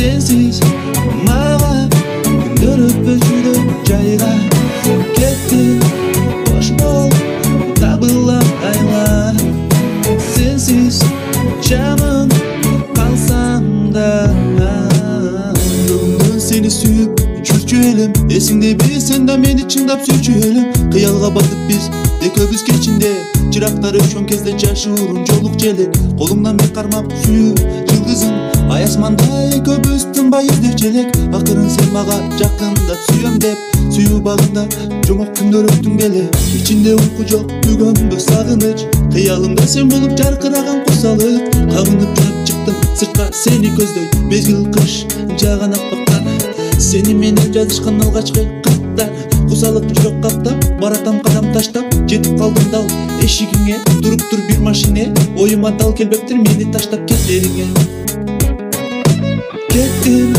Sensiz mava günler ötüp жүрөм жайга. Кеттин бош болуп табылам айлар. Sensiz жаным калсам да. Бүгүндөн сени сүйүп жүрчү элем. Эсиңдеби сен да мени чындап сүйчү элем. Кыялга батып биз экөөбүз кечинде, чырактар өчкөн кезде жашуурун жолук желек. Колуңдан бир кармап сүйүү жылдызым, ай асманда экөөбүз тынбай издечү элек. Акырын сен мага жакындап сүйөм деп, сүйүү багында жомок күндөр өттүң беле. Ичинде уйку жок, бүгөндө сагыныч, кыялымда сен болуп жаркыраган курсалык. Кабынып жөнөп чыктым сыртка сени көздөй, мезгил кыш жааган аппактар. Сени менен жазышкан алгачкы каттар, кусалык жүрөк каптап, баратам кадам таштап. Жетип калдым дал эшигиңе, туруп тур бир машине, оюма дал келбептир мени таштап кеттериңе. Кеттим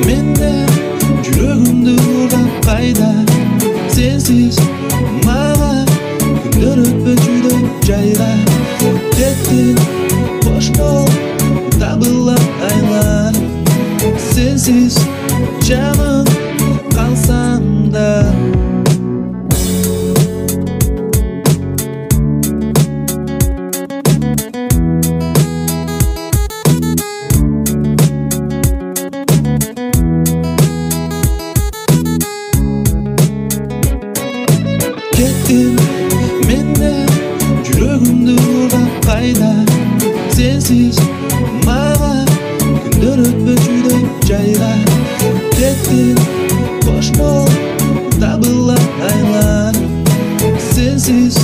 менден жүрөгүмдү урган кайда. Сенсиз мага күндөр өтпөй жүрөм жайга. Кеттим бош болуп табылам айлар. Sensiz canım kalsam da. Kettin menden жүрөгүмдү урган кайда. Sensiz мага күндөр өтпөй жүрөм жайга. Кеттин бош болуп табылам айлар. Sensiz